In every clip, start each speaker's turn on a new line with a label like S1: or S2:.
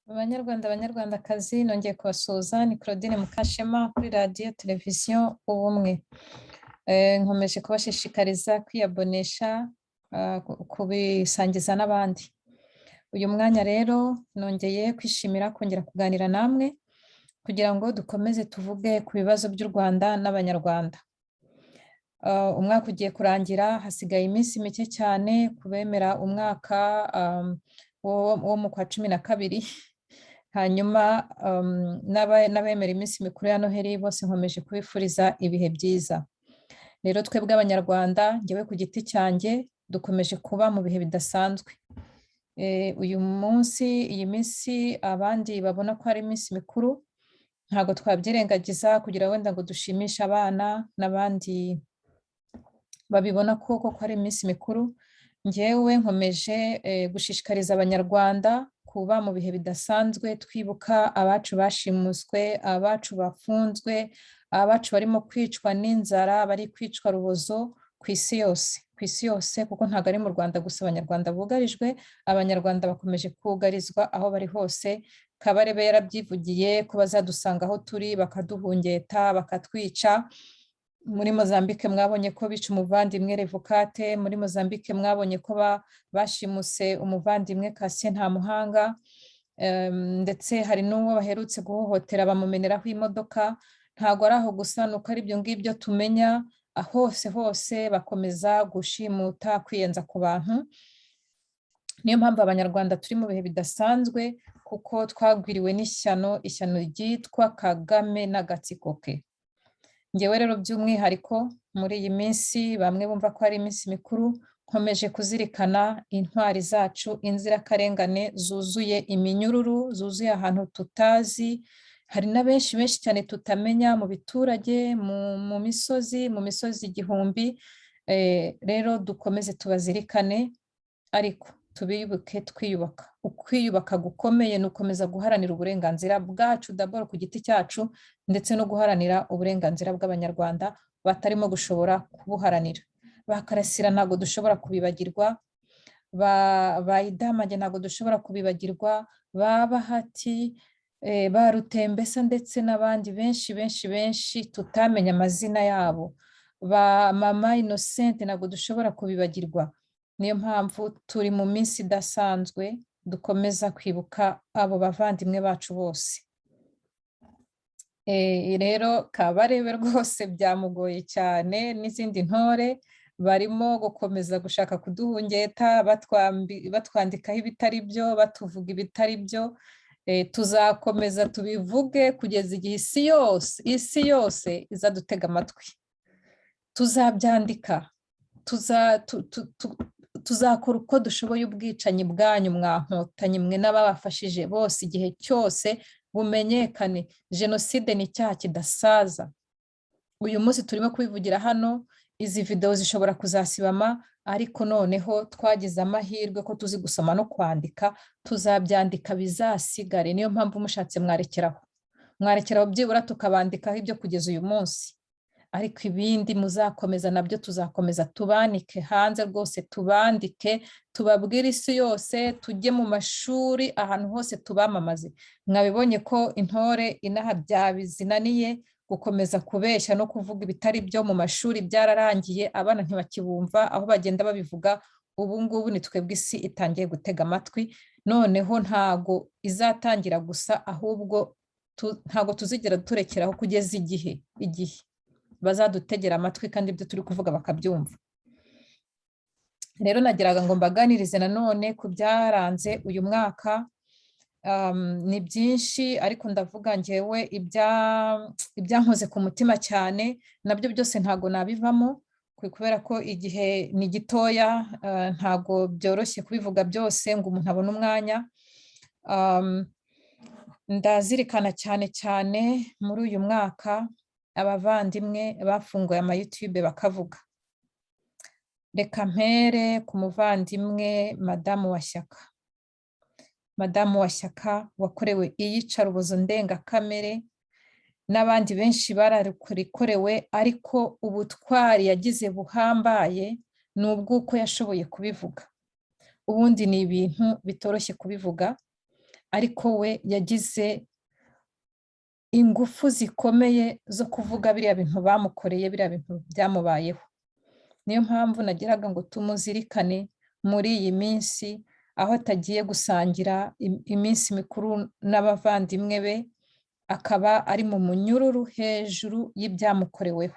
S1: Abanyarwandakazi nongeye kubasuhuza ni Claudine Mukashema kuri radio televiziyo ubumwe. Nkomeje kubashishikariza kwiyabonesha kubisangiza n'abandi. Uyu mwanya rero nongeye kwishimira kongera kuganira namwe kugira ngo dukomeze tuvuge ku bibazo by'u Rwanda n'Abanyarwanda. Umwaka ugiye kurangira, hasigaye iminsi mike cyane kubemera umwaka wo mu kwa 12. Hanyuma n'abemera iminsi mikuru ya Noheli bose nkomeje kubifuriza ibihe byiza. Rero twebwe Abanyarwanda, njyewe ku giti cyanjye, dukomeje kuba mu bihe bidasanzwe. Iyi minsi abandi babona ko ari iminsi mikuru, ntabwo twabyirengagiza kugira wenda ngo dushimishe abana n'abandi babibona ko ari iminsi mikuru. Njyewe nkomeje gushishikariza Abanyarwanda kuba mu bihe bidasanzwe, twibuka abacu bashimuswe, abacu bafunzwe, abacu barimo kwicwa n'inzara, bari kwicwa rubozo ku isi yose, kuko ntabwo ari mu Rwanda gusa Abanyarwanda bugarijwe, Abanyarwanda bakomeje kugarizwa aho bari hose. Kabarebe yarabyivugiye ko bazadusanga aho turi bakaduhungeta, bakatwica. Muri Mozambique mwabonye ko bica umuvandimwe Revokate, muri Mozambique mwabonye ko bashimuse umuvandimwe Kassie Ntamuhanga, ndetse hari n'uwo baherutse guhohotera bamumeneraho imodoka. Ntabwo ari aho gusa, nuko ari ibyo ngibyo tumenya, hose bakomeza gushimuta, kwiyenza ku bantu. Niyo mpamvu Abanyarwanda turi mu bihe bidasanzwe, kuko twagwiriwe n'ishyano ryitwa Kagame n'agatsiko ke. Njyewe rero by'umwihariko muri iyi minsi, bamwe bumva ko ari iminsi mikuru, nkomeje kuzirikana intwari zacu, inzirakarengane zuzuye iminyururu, zuzuye ahantu tutazi. Hari na benshi cyane tutamenya mu biturage, mu misozi igihumbi. Rero dukomeze tubazirikane, ariko tubibuke twiyubaka. Ukwiyubaka gukomeye ni ukomeza guharanira uburenganzira bwacu d'abord ku giti cyacu, ndetse no guharanira uburenganzira bw'Abanyarwanda batarimo gushobora kubuharanira. Ba Karasira ntabwo dushobora kubibagirwa, ba Idamage ntabwo dushobora kubibagirwa, ba Bahati, ba Rutembesa, ndetse n'abandi benshi tutamenya amazina yabo, ba Mama Innocente ntabwo dushobora kubibagirwa. Niyo mpamvu turi mu minsi idasanzwe, dukomeza kwibuka abo bavandimwe bacu bose. Rero Kabarebe rwose byamugoye cyane, n'izindi ntore barimo gukomeza gushaka kuduhungeta, batwandikaho ibitari byo, batuvuga ibitari byo. Tuzakomeza tubivuge kugeza igihe isi yose izadutega amatwi. Tuzabyandika, tuzakora uko dushoboye ubwicanyi bwanyu mwankotanyi mwe n'ababafashije bose igihe cyose bumenyekane. Jenoside ni icyaha kidasaza. Uyu munsi turimo kubivugira hano, izi video zishobora kuzasibama, ariko noneho twagize amahirwe ko tuzi gusoma no kwandika, tuzabyandika bizasigare. Niyo mpamvu mushatse mwarekeraho byibura tukabandikaho ibyo kugeza uyu munsi, ariko ibindi muzakomeza nabyo tuzakomeza tubanike hanze rwose, tubandike, tubabwire isi yose, tujye mu mashuri, ahantu hose tubamamaze. Mwabibonye ko intore inaha byabizinaniye gukomeza kubeshya no kuvuga ibitari byo mu mashuri, byararangiye, abana ntibakibumva, aho bagenda babivuga. Ubu ngubu ni twebwe isi itangiye gutega amatwi, noneho ntago izatangira gusa, ahubwo ntago tuzigera turekeraho kugeza igihe bazadutegera amatwi kandi ibyo turi kuvuga bakabyumva. Rero nagiraga ngo mbaganirize nanone ku byaranze uyu mwaka. Ni byinshi, ariko ndavuga njyewe ibyankoze ku mutima cyane, nabyo byose ntago nabivamo kubera ko igihe ni gitoya, ntago byoroshye kubivuga byose ngo umuntu abone umwanya. Ndazirikana cyane muri uyu mwaka abavandimwe bafunguye ama YouTube bakavuga. Reka mpere ku muvandimwe Madamu wa Shyaka wakorewe iyicarubozo ndengakamere, n'abandi benshi bararikorewe, ariko ubutwari yagize buhambaye n'ubwuko yashoboye kubivuga. Ubundi ni ibintu bitoroshye kubivuga, ariko we yagize ingufu zikomeye zo kuvuga biriya bintu bamukoreye, biriya bintu byamubayeho. Niyo mpamvu nagiraga ngo tumuzirikane muri iyi minsi, aho atagiye gusangira iminsi mikuru n'abavandimwe be, akaba ari mu munyururu hejuru y'ibyamukoreweho.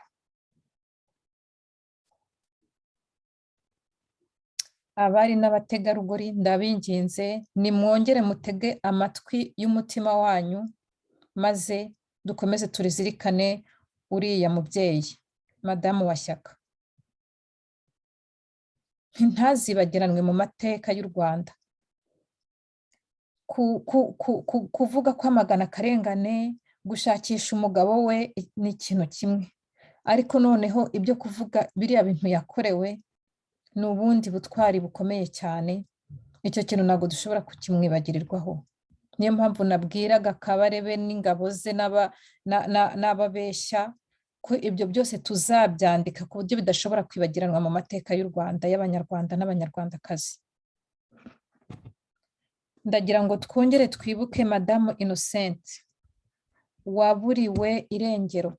S1: Abari n'abategarugori ndabinginze, nimwongere mutege amatwi y'umutima wanyu, maze dukomeze turizirikane uriya mubyeyi, Madamu wa Shyaka. Ntazibagiranwe mu mateka y'u Rwanda. Kuvuga kwamagana akarengane, gushakisha umugabo we ni ikintu kimwe, ariko noneho ibyo kuvuga biriya bintu yakorewe ni ubundi butwari bukomeye cyane. Icyo kintu ntabwo dushobora kukimwibagirirwaho. Niyo mpamvu nabwiraga Kabarebe n'ingabo ze n'ababeshya ko ibyo byose tuzabyandika ku buryo bidashobora kwibagiranwa mu mateka y'u Rwanda, y'Abanyarwanda n'Abanyarwandakazi. Ndagira ngo twongere twibuke Madamu Innocent waburiwe irengero.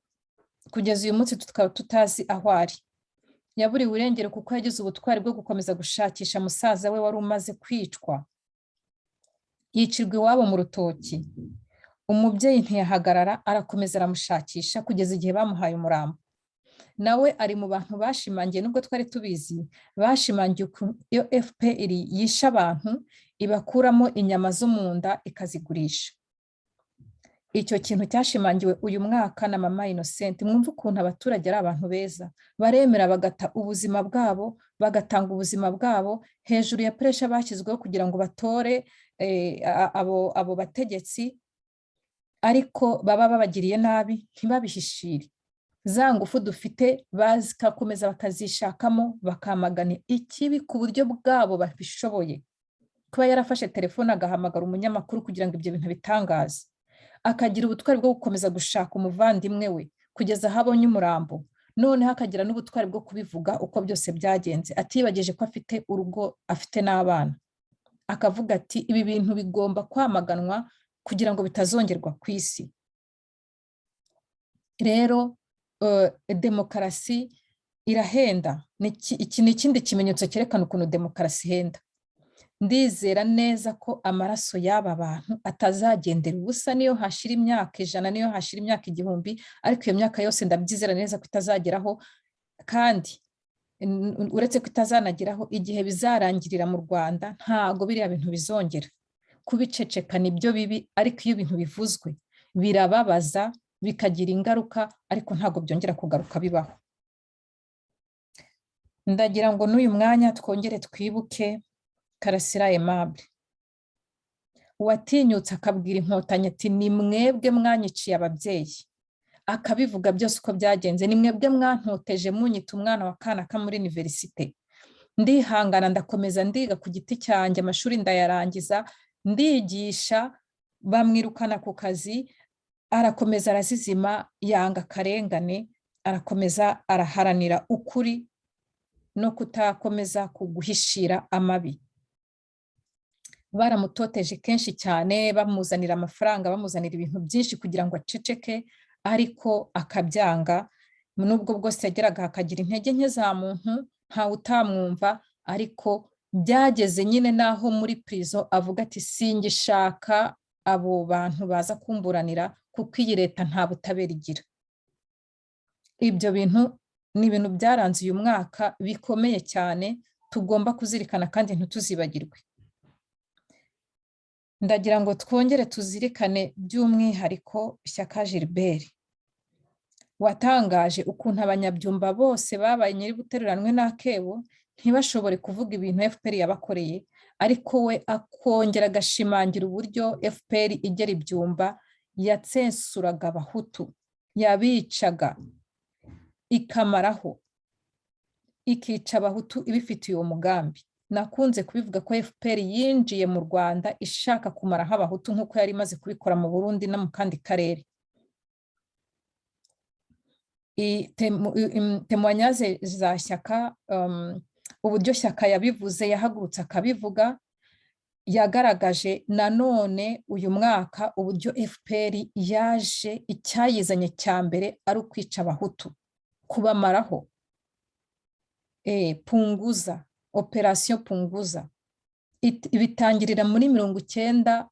S1: Kugeza uyu munsi tukaba tutazi aho ari. Yaburiwe irengero kuko yagize ubutwari bwo gukomeza gushakisha musaza we wari umaze kwicwa. Yicirwa iwabo mu rutoki. Umubyeyi ntiyahagarara, arakomeza aramushakisha kugeza igihe bamuhaye umurambo. Nawe ari mu bantu bashimangiye, nubwo twari tubizi, bashimangiye iyo FPR yisha abantu ibakuramo inyama zo mu nda ikazigurisha. Icyo kintu cyashimangiwe uyu mwaka na Mama Innocent. Mwumva ukuntu abaturage ari abantu beza, baremera bagata ubuzima bwabo, bagatanga ubuzima bwabo hejuru ya pressure bashyizweho kugira ngo batore abo bategetsi, ariko baba babagiriye nabi ntibabihishire. Za ngufu dufite bakakomeza bakazishakamo, bakamagana ikibi ku buryo bwabo babishoboye. Kuba yarafashe telefone agahamagara umunyamakuru kugira ngo ibyo bintu bitangaze, akagira ubutwari bwo gukomeza gushaka umuvandimwe we kugeza aho abonye umurambo, noneho akagira n'ubutwari bwo kubivuga uko byose byagenze, atibageje ko afite urugo, afite n'abana. Akavuga ati ibi bintu bigomba kwamaganwa kugira ngo bitazongerwa ku isi. Rero demokarasi irahenda. Iki ni ikindi kimenyetso cyerekana ukuntu demokarasi ihenda. Ndizera neza ko amaraso y'aba bantu atazagendera ubusa, niyo hashira imyaka 100, niyo hashira imyaka 1000, ariko iyo myaka yose ndabyizera neza ko itazageraho, kandi uretse ko itazanageraho, igihe bizarangirira mu Rwanda ntago biriya bintu bizongera. Kubiceceka nibyo bibi, ariko iyo ibintu bivuzwe birababaza, bikagira ingaruka, ariko ntago byongera kugaruka bibaho. Ndagira ngo n'uyu mwanya twongere twibuke Karasira Aimable, watinyutse akabwira Inkotanyi ati ni mwebwe mwanyiciye ababyeyi, akabivuga byose uko byagenze. Ni mwebwe mwantoteje munyita umwana wa kanaka muri universite. Ndihangana ndakomeza ndiga ku giti cyanjye, amashuri ndayarangiza, ndigisha, bamwirukana ku kazi, arakomeza arazizima, yanga akarengane, arakomeza araharanira ukuri no kutakomeza kuguhishira amabi. Baramutoteje kenshi cyane, bamuzanira amafaranga, bamuzanira ibintu byinshi kugira ngo aceceke, ariko akabyanga. Nubwo bwose yageraga akagira intege nke za muntu, ntawe utamwumva, ariko byageze nyine naho muri prison avuga ati singishaka abo bantu baza kumburanira kuko iyi leta nta butabera igira. Ibyo bintu ni ibintu byaranze uyu mwaka bikomeye cyane, tugomba kuzirikana kandi ntituzibagirwe. Ndagira ngo twongere tuzirikane by'umwihariko Shyaka Gilbert, watangaje ukuntu abanyabyumba bose babaye nyiri buteruranwe n'akebo, ntibashobore kuvuga ibintu FPR yabakoreye, ariko we akongera agashimangira uburyo FPR igera ibyumba yatsensuraga abahutu, yabicaga, ikamaraho, ikica abahutu ibifitiye uwo mugambi. Nakunze kubivuga ko FPR yinjiye mu Rwanda ishaka kumaraho abahutu nk'uko yari imaze kubikora mu Burundi no mu kandi karere. Témoignages za Shyaka, uburyo Shyaka yabivuze, yahagurutse akabivuga, yagaragaje nanone uyu mwaka uburyo FPR yaje icyayizanye cya mbere ari ukwica abahutu, kubamaraho. Punguza, operation punguza, bitangirira muri 90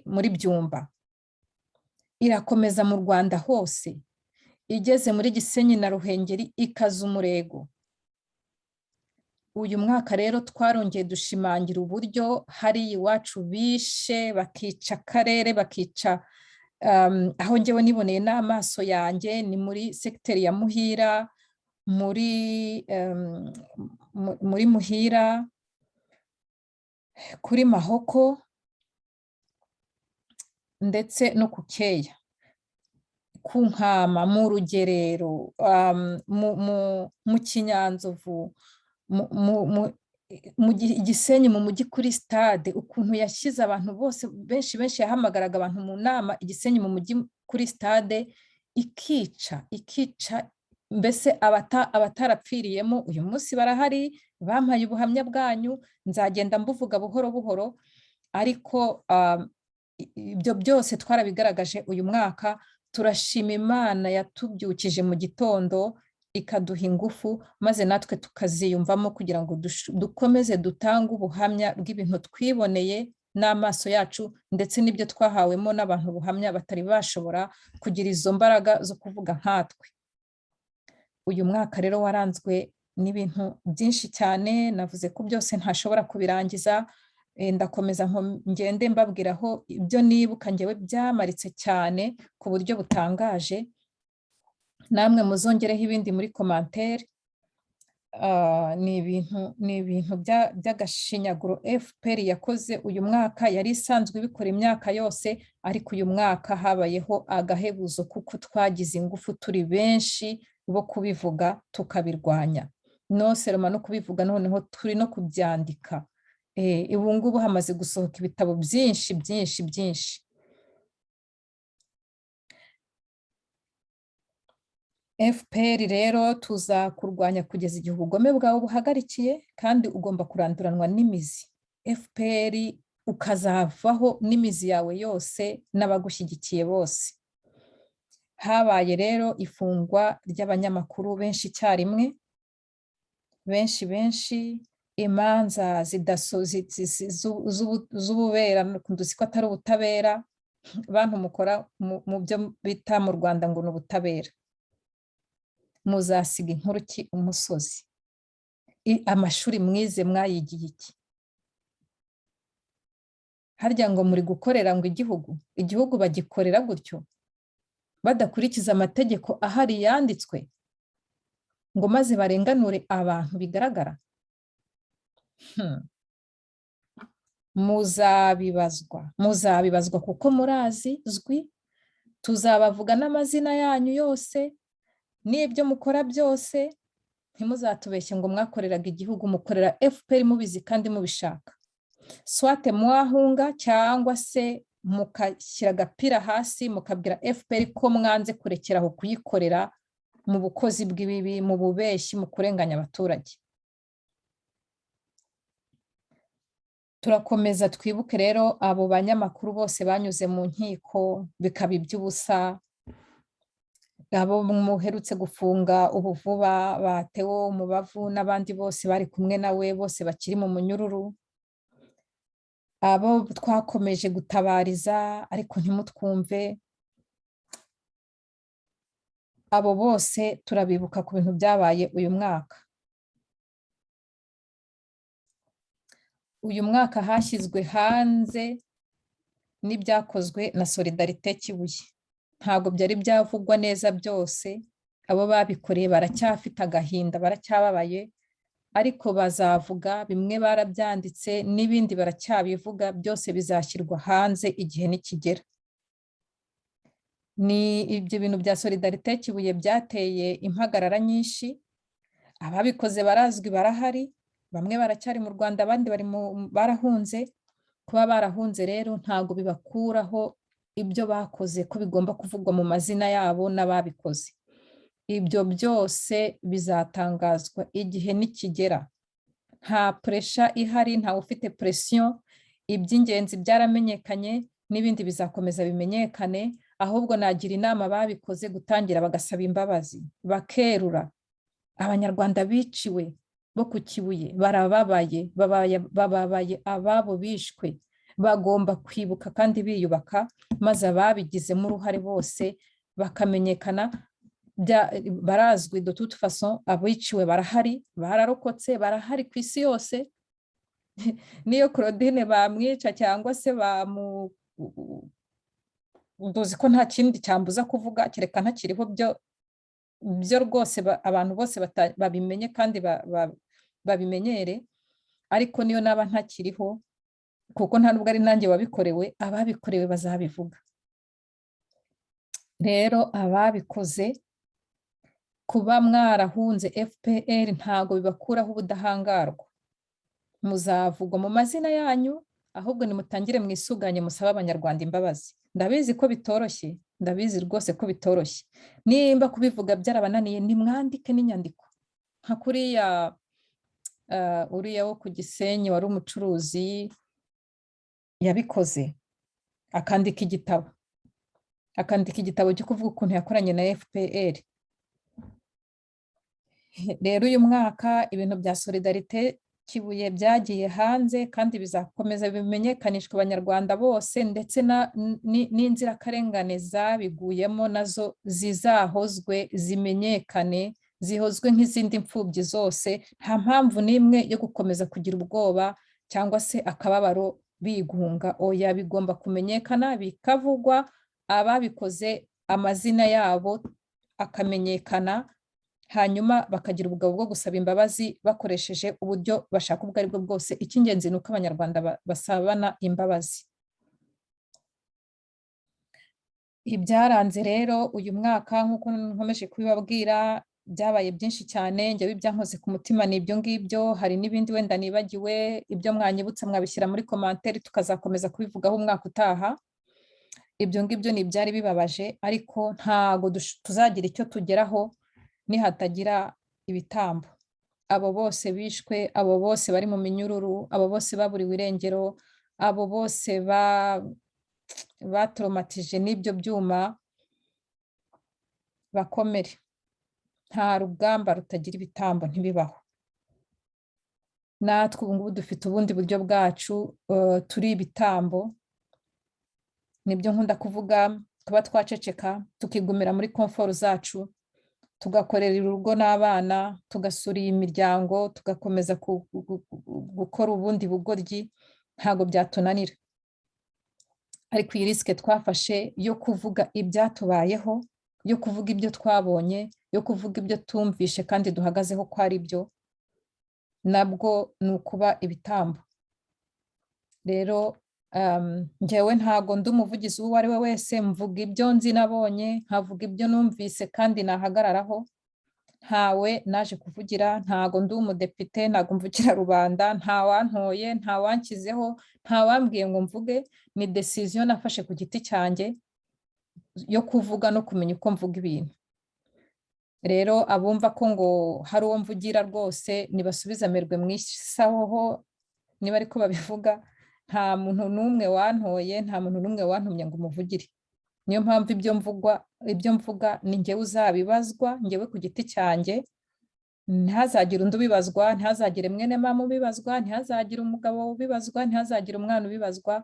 S1: muri Byumba, irakomeza mu Rwanda hose, igeze muri Gisenyi na Ruhengeri ikaza umurego. Uyu mwaka rero twarongeye dushimangira uburyo hari iwacu bishe bakica akarere, bakica aho njyewe niboneye n'amaso yanjye ni muri sekiteri ya Muhira, muri Muhira, kuri Mahoko ndetse no ku Keya, ku Nkama, mu Rugerero, mu Kinyanzovu, mu Gisenyi, mu mujyi kuri stade, ukuntu yashyize abantu bose benshi yahamagaraga abantu mu nama Igisenyi mu mujyi kuri stade, ikica mbese abatarapfiriyemo uyu munsi barahari, bampaye ubuhamya bwanyu, nzagenda mbuvuga buhoro buhoro, ariko ibyo byose twarabigaragaje uyu mwaka. Turashima Imana yatubyukije mu gitondo ikaduha ingufu, maze natwe tukaziyumvamo kugira ngo dukomeze dutange ubuhamya bw'ibintu twiboneye n'amaso yacu, ndetse n'ibyo twahawemo n'abantu ubuhamya batari bashobora kugira izo mbaraga zo kuvuga nkatwe. Uyu mwaka rero waranzwe n'ibintu byinshi cyane, navuze ko byose ntashobora kubirangiza, ndakomeza ngende mbabwiraho ibyo nibuka njyewe byamaritse cyane ku buryo butangaje, namwe muzongereho ibindi muri commentaire. Ni ibintu by'agashinyaguro FPR yakoze uyu mwaka, yari isanzwe ibikora imyaka yose, ariko uyu mwaka habayeho agahebuzo kuko twagize ingufu turi benshi bo kubivuga tukabirwanya, no seroma no kubivuga, noneho turi no kubyandika. Ubu ngubu hamaze gusohoka ibitabo byinshi. FPR rero tuzakurwanya kugeza igihe ubugome bwawe buhagarikiye, kandi ugomba kuranduranwa n'imizi. FPR ukazavaho n'imizi yawe yose n'abagushyigikiye bose. Habaye rero ifungwa ry'abanyamakuru benshi icyarimwe, benshi, imanza z'ububera, nduzi ko atari ubutabera, bantu mukora mu byo bita mu Rwanda ngo ni ubutabera. Muzasiga inkuru ki umusozi? Amashuri mwize mwayigiye iki? Harya ngo muri gukorera ngo igihugu bagikorera gutyo, badakurikiza amategeko ahari yanditswe ngo maze barenganure abantu bigaragara? Muzabibazwa kuko murazizwi, tuzabavuga n'amazina yanyu yose n'ibyo mukora byose. Ntimuzatubeshye ngo mwakoreraga igihugu, mukorera FPR mubizi kandi mubishaka. Swate mwahunga cyangwa se mukashyira agapira hasi mukabwira FPR ko mwanze kurekeraho kuyikorera mu bukozi bw'ibibi, mu bubeshyi, mu kurenganya abaturage. Turakomeza twibuke rero abo banyamakuru bose banyuze mu nkiko bikaba iby'ubusa, abo muherutse gufunga ubu vuba, batewo Umubavu n'abandi bose bari kumwe nawe, bose bakiri mu munyururu, abo twakomeje gutabariza ariko ntimutwumve, abo bose turabibuka ku bintu byabaye uyu mwaka. Uyu mwaka hashyizwe hanze n'ibyakozwe na Solidarité Kibuye. Ntabwo byari byavugwa neza byose, abo babikoreye baracyafite agahinda, baracyababaye, ariko bazavuga, bimwe barabyanditse n'ibindi baracyabivuga, byose bizashyirwa hanze igihe nikigera. Ni ibyo bintu bya Solidarité Kibuye byateye impagarara nyinshi, ababikoze barazwi, barahari, bamwe baracyari mu Rwanda, abandi barahunze. Kuba barahunze rero ntabwo bibakuraho ibyo bakoze ko bigomba kuvugwa mu mazina yabo n'ababikoze. Ibyo byose bizatangazwa igihe nikigera. nta pressure ihari, nta ufite pression, iby'ingenzi byaramenyekanye n'ibindi bizakomeza bimenyekane, ahubwo nagira inama babikoze gutangira bagasaba imbabazi, bakerura. Abanyarwanda biciwe bo ku Kibuye barababaye, bababaye ababo bishwe, bagomba kwibuka kandi biyubaka, maze ababigizemo uruhare bose bakamenyekana. Barazwi de toute façon, abiciwe barahari, bararokotse, barahari ku isi yose. Niyo Claudine bamwica cyangwa se nduzi ko nta kindi cyambuza kuvuga kereka ntakiriho, byo rwose abantu bose babimenye kandi babimenyere. Ariko niyo naba ntakiriho, kuko nta nubwo ari nanjye wabikorewe, ababikorewe bazabivuga. Rero ababikoze, kuba mwarahunze FPR ntago bibakuraho ubudahangarwa. Muzavugwa mu mazina yanyu, ahubwo nimutangire mwisuganye musaba Abanyarwanda imbabazi. Ndabizi ko bitoroshye, ndabizi rwose ko bitoroshye. Nimba kubivuga byarabananiye, nimwandike n'inyandiko. Nka kuriya uriya wo ku Gisenyi wari umucuruzi yabikoze, akandika igitabo cyo kuvuga ukuntu yakoranye na FPR. Rero uyu mwaka ibintu bya solidarite Kibuye byagiye hanze, kandi bizakomeza bimenyekanishwa Abanyarwanda bose, ndetse n'inzirakarengane zabiguyemo nazo zizahozwe, zimenyekane, zihozwe nk'izindi mfubyi zose. Nta mpamvu n'imwe yo gukomeza kugira ubwoba cyangwa se akababaro bigunga. Oya, bigomba kumenyekana, bikavugwa, ababikoze amazina yabo akamenyekana, hanyuma bakagira ubugabo bwo gusaba imbabazi bakoresheje uburyo bashaka ubwo aribwo bwose. Icy'ingenzi ni uko Abanyarwanda basabana imbabazi. Ibyaranze rero uyu mwaka, nk'uko nkomeje kubibabwira, byabaye byinshi cyane. Njyewe ibyankoze ku mutima ni ibyo ngibyo. Hari n'ibindi wenda nibagiwe, ibyo mwanyibutsa mwabishyira muri commentaire, tukazakomeza kubivugaho umwaka utaha. Ibyo ngibyo ni ibyari bibabaje, ariko ntago tuzagira icyo tugeraho nihatagira ibitambo. Abo bose bishwe, abo bose bari mu minyururu, abo bose baburiwe irengero, abo bose batraumatije n'ibyo byuma, bakomere. Nta rugamba rutagira ibitambo, ntibibaho. Natwe ubu ngubu dufite ubundi buryo bwacu, turi ibitambo. Nibyo nkunda kuvuga, tuba twaceceka tukigumira muri comfort zacu, tugakorera urugo n'abana, tugasura imiryango, tugakomeza gukora ubundi bugoryi, ntago byatunanira. Ariko iyi risk twafashe yo kuvuga ibyatubayeho, yo kuvuga ibyo twabonye, yo kuvuga ibyo tumvishe kandi duhagazeho ko ari byo, nabwo ni ukuba ibitambo. Rero njyewe ntago ndi umuvugizi uwo ari we wese, mvuga ibyo nzi nabonye, nkavuga ibyo numvise kandi nahagararaho. Ntawe naje kuvugira, ntago ndi umudepite, ntago mvugira rubanda, ntawantoye, ntawanshyizeho, ntawambwiye ngo mvuge. Ni decision nafashe ku giti cyanjye yo kuvuga no kumenya uko mvuga ibintu. Rero abumva ko ngo hari uwo mvugira rwose nibasubiza amerwe mwisaho, niba ariko babivuga. Nta muntu n'umwe wantoye, nta muntu n'umwe wantumye ngo umuvugire. Niyo mpamvu ibyo mvuga ni njyewe uzabibazwa, njyewe ku giti cyanjye. Ntihazagire undi ubibazwa, ntihazagire mwene mama ubibazwa, ntihazagire umugabo ubibazwa, ntihazagire umwana ubibazwa.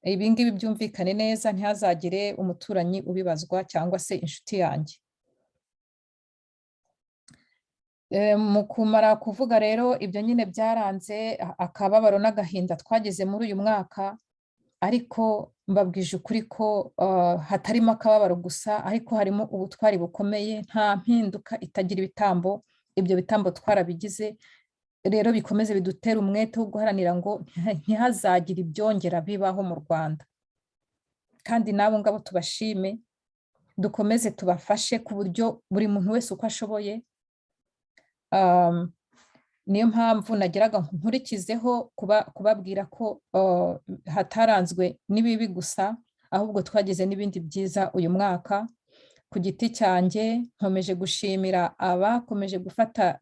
S1: Ibi ngibi byumvikane neza, ntihazagire umuturanyi ubibazwa cyangwa se inshuti yanjye. Mu kumara kuvuga rero ibyo nyine byaranze akababaro n'agahinda twageze muri uyu mwaka, ariko mbabwije ukuri ko hatarimo akababaro gusa, ariko harimo ubutwari bukomeye. Nta mpinduka itagira ibitambo. Ibyo bitambo twarabigize, rero bikomeze bidutera umwete wo guharanira ngo ntihazagire ibyongera bibaho mu Rwanda. Kandi nabo ngabo tubashime, dukomeze tubafashe ku buryo buri muntu wese uko ashoboye. Niyo mpamvu nageraga nkurikizeho kubabwira ko hataranzwe n'ibibi gusa, ahubwo twagize n'ibindi byiza uyu mwaka. ku giti cyanjye nkomeje gushimira abakomeje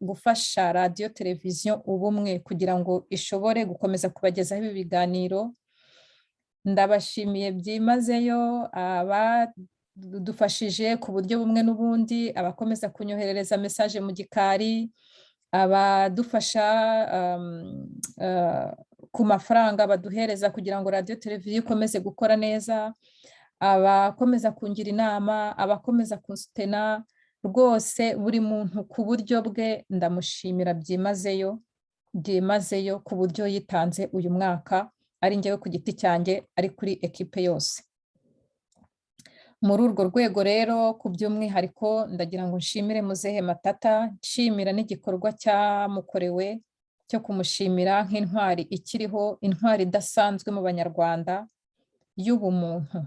S1: gufasha radiyo televiziyo ubumwe kugira ngo ishobore gukomeza kubagezaho ibi biganiro. Ndabashimiye byimazeyo abadufashije ku buryo bumwe n'ubundi, abakomeza kunyoherereza message mu gikari, abadufasha ku mafaranga baduhereza kugira ngo radiyo televiziyo ikomeze gukora neza, abakomeza kungira inama, abakomeza kunsutena, rwose buri muntu ku buryo bwe ndamushimira byimazeyo ku buryo yitanze uyu mwaka, ari njyewe ku giti cyanjye, ari kuri ekipe yose. Muri urwo rwego rero ku by'umwihariko ndagira ngo nshimire muzehe Matata, nshimira n'igikorwa cyamukorewe cyo kumushimira nk'intwari ikiriho, intwari idasanzwe mu Banyarwanda y'ubumuntu.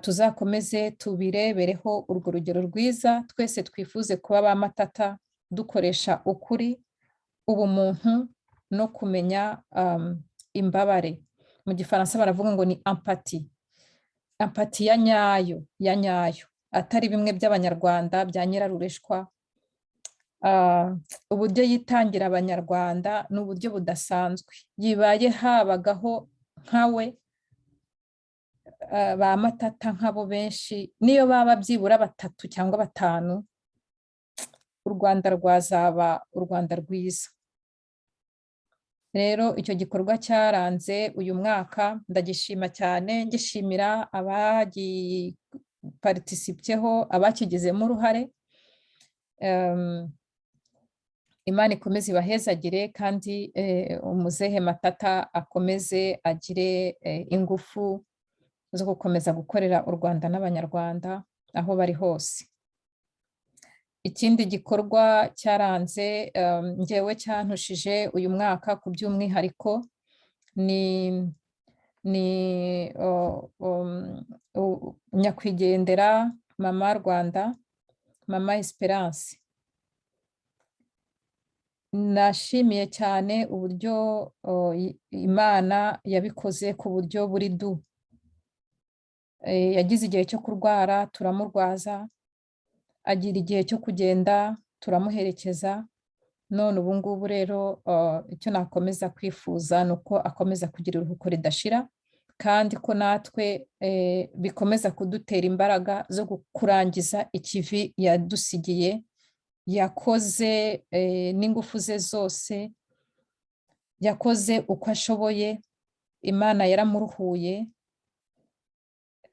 S1: Tuzakomeze tubirebereho urwo rugero rwiza, twese twifuze kuba ba Matata, dukoresha ukuri, ubumuntu no kumenya imbabare. Mu Gifaransa baravuga ngo ni empathy. Empathy ya nyayo, atari bimwe by'Abanyarwanda bya nyirarureshwa. Uburyo yitangira Abanyarwanda ni uburyo budasanzwe. Yibaye habagaho nkawe, ba Matata nk'abo benshi, niyo baba byibura 3 cyangwa 5, u Rwanda rwazaba u Rwanda rwiza. Rero icyo gikorwa cyaranze uyu mwaka ndagishima cyane, ngishimira abagiparticipyeho, abakigizemo uruhare. Imana ikomeze ibahezagire kandi umuzehe Matata akomeze agire ingufu zo gukomeza gukorera u Rwanda n'Abanyarwanda aho bari hose. Ikindi gikorwa cyaranze njyewe cyantushije uyu mwaka ku by'umwihariko ni nyakwigendera mama Rwanda, mama Esperance. Nashimiye cyane uburyo Imana yabikoze ku buryo buri yagize igihe cyo kurwara turamurwaza, agira igihe cyo kugenda turamuherekeza, none ubu ngubu rero icyo nakomeza kwifuza ni uko akomeza kugira uruhuko ridashira, kandi ko natwe bikomeza kudutera imbaraga zo kurangiza ikivi yadusigiye, yakoze n'ingufu ze zose, yakoze uko ashoboye, Imana yaramuruhuye,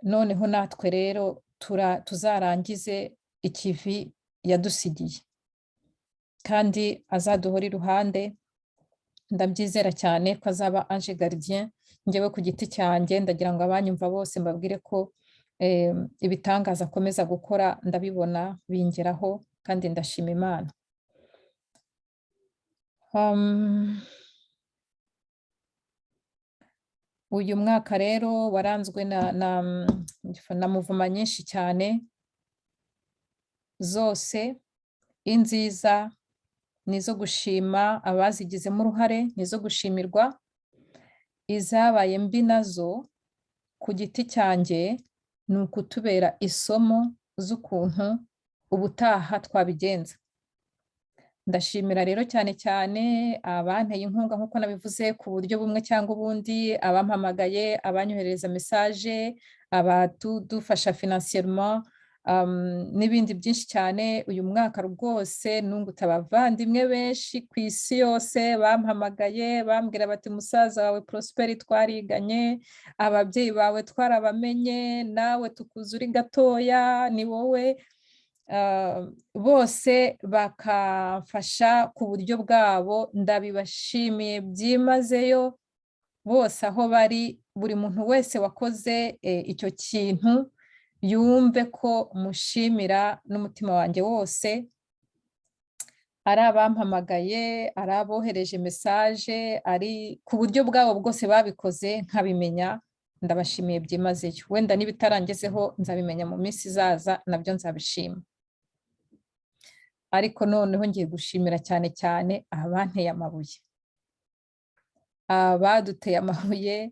S1: noneho natwe rero tuzarangize ikivi yadusigiye, kandi azaduhora iruhande. Ndabyizera cyane ko azaba ange gardien. Njyewe ku giti cyanjye ndagira ngo abanyumva bose mbabwire ko ibitangaza akomeza gukora ndabibona bingeraho, kandi ndashima Imana. Uyu mwaka rero waranzwe na muvuma nyinshi cyane, zose inziza nizo gushima abazigizemo uruhare, nizo gushimirwa. Izabaye mbi nazo ku giti cyanjye ni ukutubera isomo z'ukuntu ubutaha twabigenza. Ndashimira rero cyane cyane abanteye inkunga nk'uko nabivuze ku buryo bumwe cyangwa ubundi, abampamagaye, abanyohereza message, abadufasha financièrement, n'ibindi byinshi cyane. Uyu mwaka rwose nungutse abavandimwe benshi ku isi yose bampamagaye bambwira bati musaza wawe Prosper twariganye, ababyeyi bawe twarabamenye, nawe tukuzi uri gatoya, ni wowe. Bose bakamfasha ku buryo bwabo, ndabibashimiye byimazeyo bose aho bari. Buri muntu wese wakoze icyo kintu yumve ko mushimira n'umutima wanjye wose, ari abampamagaye, ari abohereje message, ari ku buryo bwabo bwose babikoze nkabimenya. Ndabashimiye byimazeyo. Wenda n'ibitarangezeho nzabimenya mu minsi izaza, nabyo nzabishima. Ariko noneho ngiye gushimira cyane cyane abanteye amabuye, abaduteye amabuye,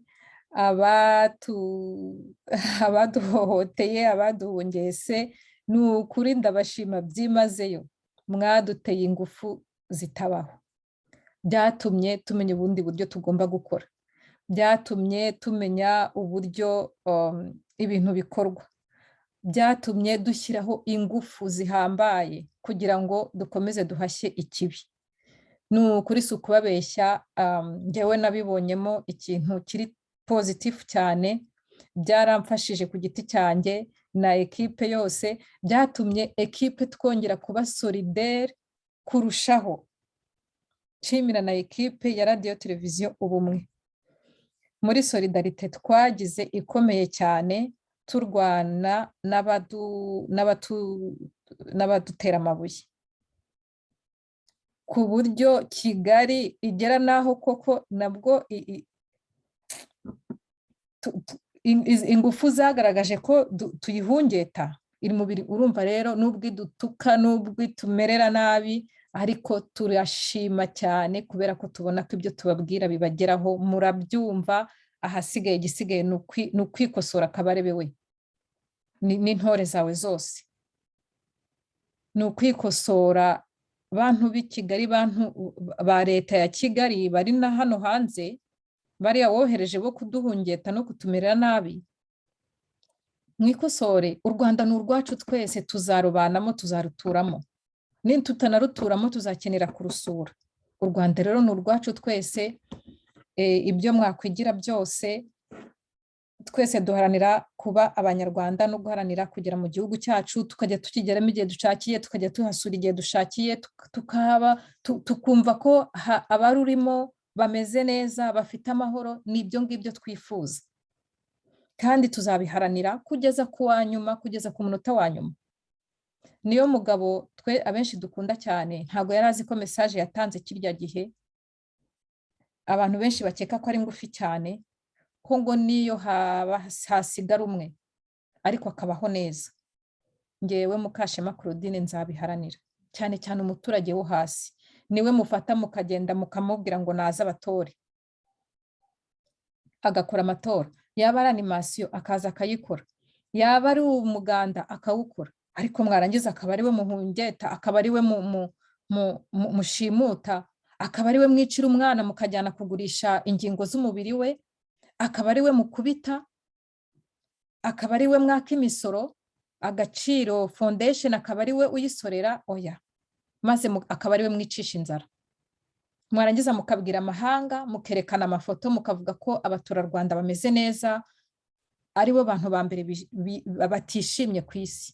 S1: abaduhohoteye, abaduhungese, ni ukuri ndabashima byimazeyo, mwaduteye ingufu zitabaho, byatumye tumenya ubundi buryo tugomba gukora, byatumye tumenya uburyo ibintu bikorwa, byatumye dushyiraho ingufu zihambaye kugira ngo dukomeze duhashye ikibi. Ni ukuri si ukubabeshya, njyewe nabibonyemo ikintu kiri pozitifu cyane, byaramfashije ku giti cyanjye na ekipe yose, byatumye ekipe twongera kuba solidaire kurushaho. Nshimira na ekipe ya radiyo televiziyo ubumwe, muri solidarite twagize ikomeye cyane, turwana n'abadutera amabuye, ku buryo Kigali igera naho koko nabwo ingufu zagaragaje ko tuyihungeta iri mubiri. Urumva rero nubwo idutuka, nubwo itumerera nabi, ariko turashima cyane kubera ko tubona ko ibyo tubabwira bibageraho, murabyumva. Ahasigaye igisigaye ni ukwikosora Kabarebe we n'intore zawe zose, ni ukwikosora bantu b'i Kigali, bantu ba leta ya Kigali bari na hano hanze, bariya wohereje bo kuduhungeta no kutumerera nabi. Mwikosore, u Rwanda ni urwacu twese, tuzarubanamo, tuzaruturamo, nitutanaruturamo tuzakenera kurusura. U Rwanda rero ni urwacu twese, ibyo mwakwigira byose, twese duharanira kuba Abanyarwanda no guharanira kugera mu gihugu cyacu, tukajya tukigeramo igihe dushakiye, tukajya tuhasura igihe dushakiye, tukumva ko abarurimo bameze neza, bafite amahoro. Ni ibyo ngibyo twifuza, kandi tuzabiharanira kugeza ku wa nyuma, kugeza ku munota wa nyuma. Niyo mugabo twe abenshi dukunda cyane ntabwo yari azi ko message yatanze kirya gihe abantu benshi bakeka ko ari ngufi cyane, ko ngo niyo hasigara umwe ariko akabaho neza. Ngewe Mukashema Claudine nzabiharanira, cyane cyane umuturage wo hasi, niwe mufata mukagenda mukamubwira ngo naza abatore, agakora amatora, yaba ari animation akaza akayikora, yaba ari umuganda akawukora, ariko mwarangiza akaba ari we muhungeta, akaba ari we mushimuta, akaba ari we mwicira umwana mukajyana kugurisha ingingo z'umubiri we, akaba ari we mukubita, akaba ari we mwaka imisoro, Agaciro Foundation akaba ari we uyisorera. Oya, maze akaba ari we mwicisha inzara. Mwarangiza mukabwira amahanga, mukerekana amafoto, mukavuga ko abaturarwanda bameze neza, ari bo bantu ba mbere batishimye ku isi,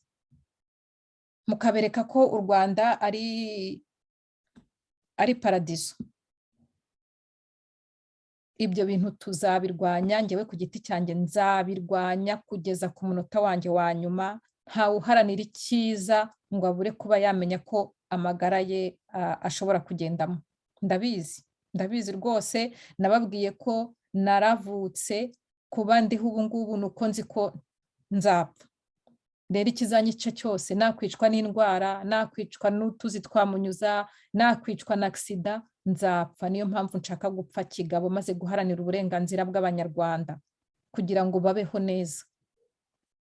S1: mukabereka ko u Rwanda ari paradiso. Ibyo bintu tuzabirwanya, njyewe ku giti cyanjye nzabirwanya kugeza ku munota wanjye wa nyuma. Ntawe uharanira icyiza ngo abure kuba yamenya ko amagara ye ashobora kugendamo. Ndabizi rwose, nababwiye ko naravutse, kuba ndiho ubu ngubu nuko nzi ko nzapfa. Rero ikizanyica cyose, nakwicwa n'indwara, nakwicwa n'utuzi twamunyuza, nakwicwa na aksida, nzapfa. Niyo mpamvu nshaka gupfa kigabo, maze guharanira uburenganzira bw'Abanyarwanda kugira ngo babeho neza.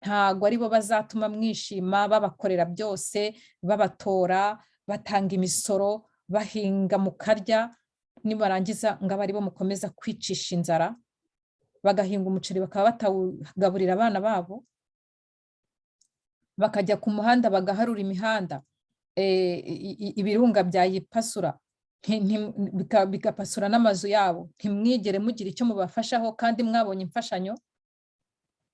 S1: Ntago ari bo bazatuma mwishima, babakorera byose, babatora, batanga imisoro, bahinga mukarya, nibarangiza ngaba ari bo mukomeza kwicisha inzara, bagahinga umuceri bakaba batawugaburira abana babo, bakajya ku muhanda bagaharura imihanda, ibirunga byayipasura, bigapasura n'amazu yabo, ntimwigere mugira icyo mubafashaho kandi mwabonye imfashanyo.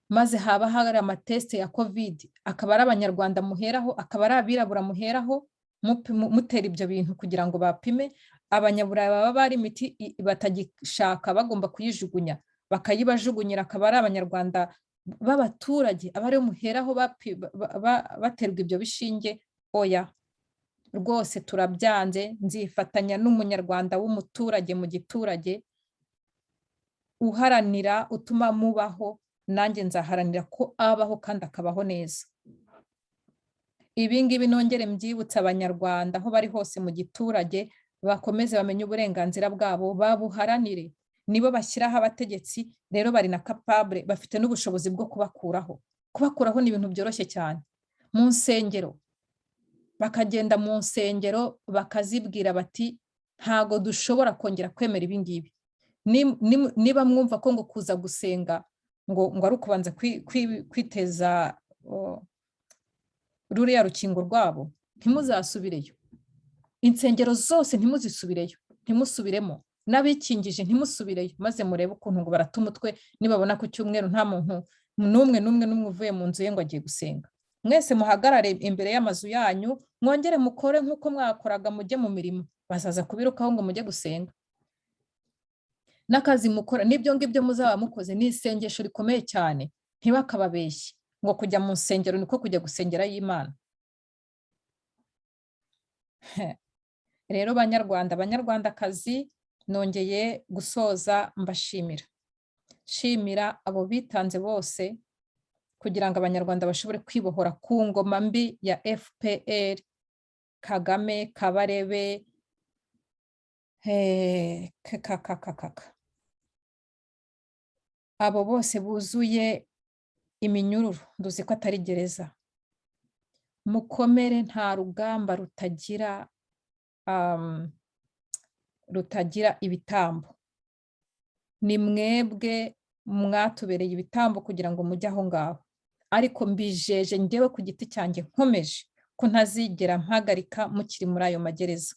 S1: Maze haba hari amateste ya COVID, akaba ari Abanyarwanda muheraho, akaba ari abirabura muheraho, mutera ibyo bintu kugira ngo bapime. Abanyaburayi baba bari imiti batagishaka, bagomba kuyijugunya, bakayibajugunyira, akaba ari Abanyarwanda b'abaturage abari muheraho baterwa ibyo bishinge. Oya, rwose turabyanze. Nzifatanya n'umunyarwanda w'umuturage mu giturage uharanira utuma mubaho, nanjye nzaharanira ko abaho kandi akabaho neza. Ibi ngibi nongere mbyibutsa Abanyarwanda aho bari hose mu giturage, bakomeze bamenye uburenganzira bwabo, babuharanire. nibo bashyiraho abategetsi, rero bari na capable, bafite n'ubushobozi bwo kubakuraho. Kubakuraho ni ibintu byoroshye cyane. Mu nsengero, bakagenda mu nsengero bakazibwira bati ntago dushobora kongera kwemera ibi ngibi. Niba mwumva ko ngo kuza gusenga ngo ari ukubanza kwiteza ruriya rukingo rwabo, ntimuzasubireyo. Insengero zose ntimuzisubireyo, ntimusubiremo. N'abikingije ntimusubireyo, maze murebe ukuntu ngo barata umutwe nibabona ku cyumweru nta muntu n'umwe uvuye mu nzu ye ngo agiye gusenga. Mwese muhagarare imbere y'amazu yanyu, mwongere mukore nk'uko mwakoraga, mujye mu mirimo. Bazaza kubirukaho ngo mujye gusenga. N'akazi mukora n'ibyo ngibyo muzaba mukoze ni isengesho rikomeye cyane. Ntibakababeshye ngo kujya mu nsengero niko kujya gusengera y'Imana. Rero banyarwandakazi, nongeye gusoza mbashimira. Shimira abo bitanze bose kugira ngo Abanyarwanda bashobore kwibohora ku ngoma mbi ya FPR, Kagame, Kabarebe, abo bose buzuye iminyururu, nduzi ko atari gereza. Mukomere, nta rugamba rutagira ibitambo. Ni mwebwe mwatubereye ibitambo kugira ngo mujye aho ngaho. Ariko mbijeje njyewe ku giti cyanjye nkomeje ko ntazigera mpagarika mukiri muri ayo magereza.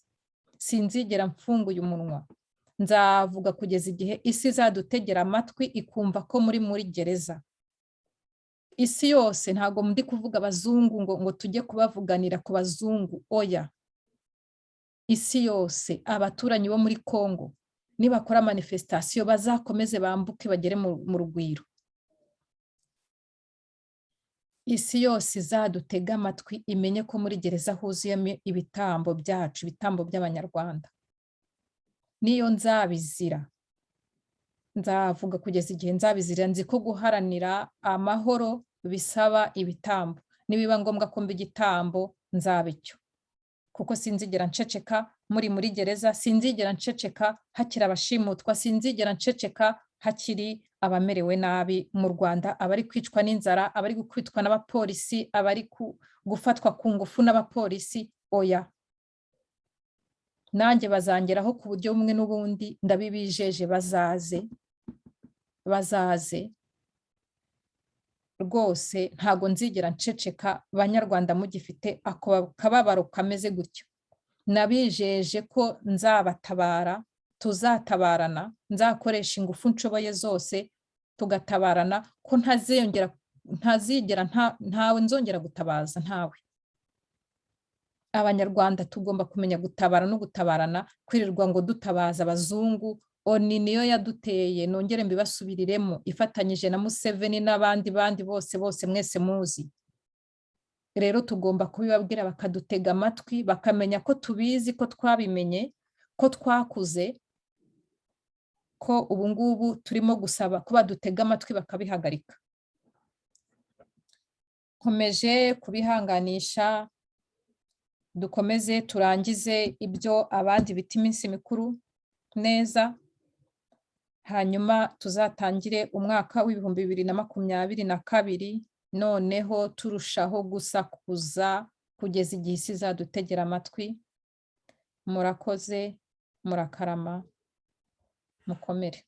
S1: Sinzigera mfunguye umunwa. Nzavuga kugeza igihe isi izadutegera amatwi ikumva ko muri gereza. Isi yose, ntago ndi kuvuga abazungu ngo tujye kubavuganira ku bazungu, oya. Isi yose, abaturanyi bo muri Kongo nibakora manifestation bazakomeze bambuke bagere mu rugwiro. Isi yose izadutega amatwi imenye ko muri gereza huzuyemo ibitambo byacu, ibitambo by'Abanyarwanda. Niyo nzabizira, nzavuga kugeza igihe nzabizira. Nzi ko guharanira amahoro bisaba ibitambo. Nibiba ngombwa ko mba igitambo, nzabicyo. Kuko sinzigera nceceka muri gereza, sinzigera nceceka hakiri abashimutwa, sinzigera nceceka hakiri abamerewe nabi mu Rwanda, abari kwicwa n'inzara, abari gukwitwa n'abapolisi, abari gufatwa ku ngufu n'abapolisi, oya. Nanjye bazangeraho ku buryo bumwe n'ubundi, ndabibijeje, bazaze. Rwose ntago nzigera nceceka. Banyarwanda mugifite akababaro kameze gutyo, nabijeje ko nzabatabara, tuzatabarana, nzakoresha ingufu nshoboye zose tugatabarana, ko ntawe nzongera gutabaza, ntawe. Abanyarwanda tugomba kumenya gutabara no gutabarana, kwirirwa ngo dutabaza abazungu. Oni niyo yaduteye, nongere mbibasubiriremo, ifatanyije na Museveni n'abandi bose mwese muzi. Rero tugomba kubibabwira bakadutega amatwi, bakamenya ko tubizi, ko twabimenye, ko twakuze, ko ubu ngubu turimo gusaba ko badutega amatwi bakabihagarika. Nkomeje kubihanganisha, dukomeze turangize ibyo abandi bita iminsi mikuru neza, hanyuma tuzatangire umwaka w'ibihumbi 2022 noneho turushaho gusakuza kugeza igihe isi izadutegera amatwi. Murakoze, murakarama, mukomere.